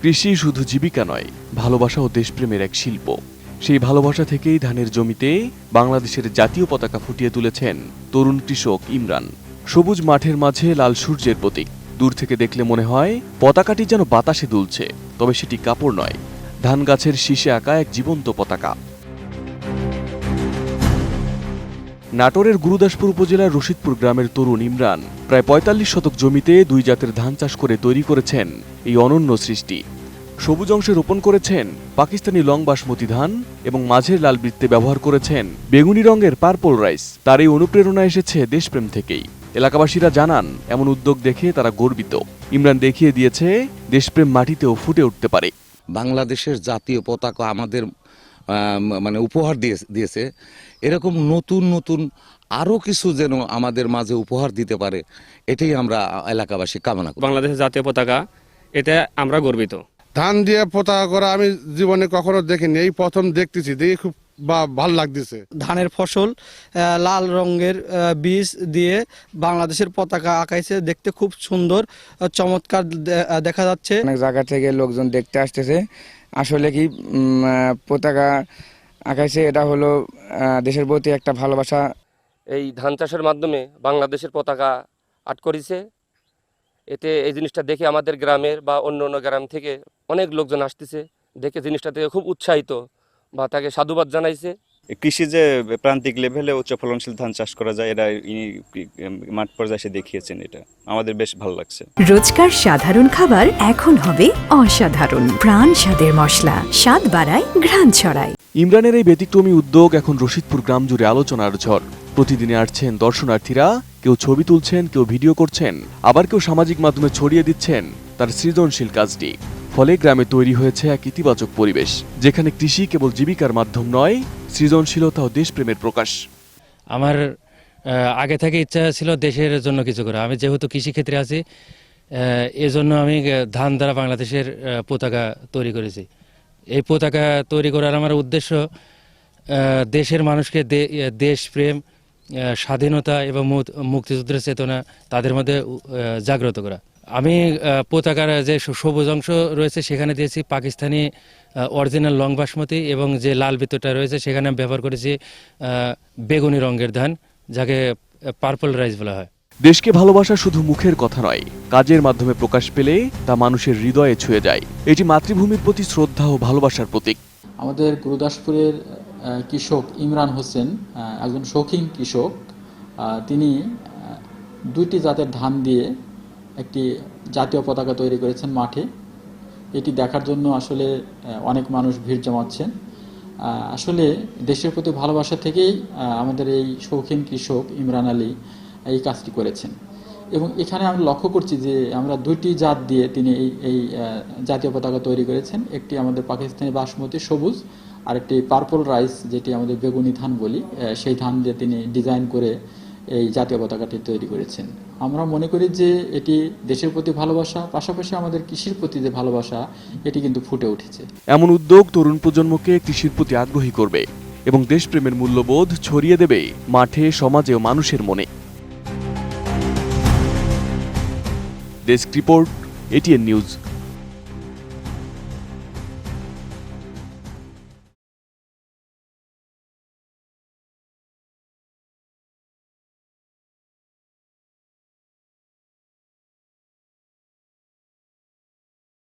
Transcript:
কৃষি শুধু জীবিকা নয়, ভালোবাসা ও দেশপ্রেমের এক শিল্প। সেই ভালোবাসা থেকেই ধানের জমিতে বাংলাদেশের জাতীয় পতাকা ফুটিয়ে তুলেছেন তরুণ কৃষক ইমরান। সবুজ মাঠের মাঝে লাল সূর্যের প্রতীক। দূর থেকে দেখলে মনে হয় পতাকাটি যেন বাতাসে দুলছে, তবে সেটি কাপড় নয়, ধান গাছের শীষে আঁকা এক জীবন্ত পতাকা। নাটোরের গুরুদাসপুর উপজেলার রশিদপুর গ্রামের তরুণ ইমরান প্রায় ৪৫ শতক জমিতে দুই জাতের ধান চাষ করে তৈরি করেছেন এই অনন্য সৃষ্টি। সবুজ অংশে রোপণ করেছেন পাকিস্তানি লং বাসমতি ধান এবং মাঝের লাল বৃত্তে ব্যবহার করেছেন বেগুনি রঙের পার্পল রাইস। তার এই অনুপ্রেরণা এসেছে দেশপ্রেম থেকেই। এলাকাবাসীরা জানান, এমন উদ্যোগ দেখে তারা গর্বিত। ইমরান দেখিয়ে দিয়েছে দেশপ্রেম মাটিতেও ফুটে উঠতে পারে। বাংলাদেশের জাতীয় পতাকা আমাদের উপহার দিয়েছে। এরকম নতুন নতুন আরো কিছু যেন আমাদের মাঝে উপহার দিতে পারে, এটাই আমরা এলাকাবাসী কামনা করি। বাংলাদেশের জাতীয় পতাকা, এতে আমরা গর্বিত। ধান দিয়ে পতাকা করা আমি জীবনে কখনো দেখিনি, এই প্রথম দেখতেছি, দেখে খুব ভালো লাগতেছে। ধানের ফসল লাল রঙের বীজ দিয়ে বাংলাদেশের পতাকা আঁকাইছে, দেখতে খুব সুন্দর চমৎকার দেখা যাচ্ছে। অনেক জায়গা থেকে লোকজন দেখতে আসতেছে। আসলে কি পতাকা আঁকাইছে, এটা হলো দেশের প্রতি একটা ভালোবাসা। এই ধান চাষের মাধ্যমে বাংলাদেশের পতাকা আট করেছে। এতে এই জিনিসটা দেখে আমাদের গ্রামের বা অন্য অন্য গ্রাম থেকে অনেক লোকজন আসতেছে, দেখে জিনিসটা থেকে খুব উৎসাহিত বা তাকে সাধুবাদ জানাইছে। কৃষি যে প্রান্তিক লেভেলে উচ্চ ফলনশীল ধান চাষ করা যায়, এটা মাঠ পর্যায়ে এসে দেখিয়েছেন, এটা আমাদের বেশ ভালো লাগছে। রোজকার সাধারণ খাবার এখন হবে অসাধারণ। প্রাণ স্বাদের মশলা, স্বাদ বাড়ায়, ঘ্রাণ ছড়ায়। ইমরানের এই ব্যতিক্রমী উদ্যোগ এখন রশিদপুর গ্রাম জুড়ে আলোচনার ঝড়। প্রতিদিনে আসছেন দর্শনার্থীরা, কেউ ছবি তুলছেন, কেউ ভিডিও করছেন, আবার কেউ সামাজিক মাধ্যমে ছড়িয়ে দিচ্ছেন তার সৃজনশীল কাজটি। ফলে গ্রামে তৈরি হয়েছে এক ইতিবাচক পরিবেশ, যেখানে কৃষি কেবল জীবিকার মাধ্যম নয়, সৃজনশীলতা ও দেশপ্রেমের প্রকাশ। আমার আগে থেকে ইচ্ছা ছিল দেশের জন্য কিছু করা। আমি যেহেতু কৃষিক্ষেত্রে আছি, এজন্য আমি ধান দ্বারা বাংলাদেশের পতাকা তৈরি করেছি। এই পতাকা তৈরি করার আমার উদ্দেশ্য দেশের মানুষকে দেশপ্রেম, স্বাধীনতা এবং মুক্তিযুদ্ধের চেতনা তাদের মধ্যে জাগ্রত করা। আমি পতাকার যে সবুজ অংশ রয়েছে সেখানে দিয়েছি পাকিস্তানি অরিজিনাল লং বাসমতি, এবং যে লাল বৃত্তটা রয়েছে সেখানে আমি ব্যবহার করেছি বেগুনি রঙের ধান, যাকে পার্পল রাইস বলা হয়। দেশকে ভালোবাসা শুধু মুখের কথা নয়, কাজের মাধ্যমে প্রকাশ পেলে তা মানুষের হৃদয়ে ছুঁয়ে যায়। এটি মাতৃভূমির প্রতি শ্রদ্ধা ও ভালোবাসার প্রতীক। আমাদের গুরুদাসপুরের কৃষক ইমরান হোসেন একজন শৌখিন কৃষক। তিনি দুইটি জাতের ধান দিয়ে একটি জাতীয় পতাকা তৈরি করেছেন মাঠে। এটি দেখার জন্য আসলে অনেক মানুষ ভিড় জমাচ্ছেন। আসলে দেশের প্রতি ভালোবাসা থেকেই আমাদের এই শৌখিন কৃষক ইমরান আলী এই কাজটি করেছেন। এবং এখানে আমরা লক্ষ্য করছি যে আমরা দুইটি জাত দিয়ে তিনি এই জাতীয় পতাকা তৈরি করেছেন। একটি আমাদের পাকিস্তানি বাসমতি সবুজ, আর একটি পার্পল রাইস, যেটি আমাদের বেগুনি ধান বলি, সেই ধান দিয়ে তিনি ডিজাইন করে এই জাতীয় পতাকাটি তৈরি করেছেন। আমরা মনে করি যে এটি দেশের প্রতি ভালোবাসা, পাশাপাশি আমাদের কৃষির প্রতি যে ভালোবাসা, এটি কিন্তু ফুটে উঠেছে। এমন উদ্যোগ তরুণ প্রজন্মকে কৃষির প্রতি আগ্রহী করবে এবং দেশপ্রেমের মূল্যবোধ ছড়িয়ে দেবে মাঠে, সমাজে ও মানুষের মনে। Desk report, ATN news.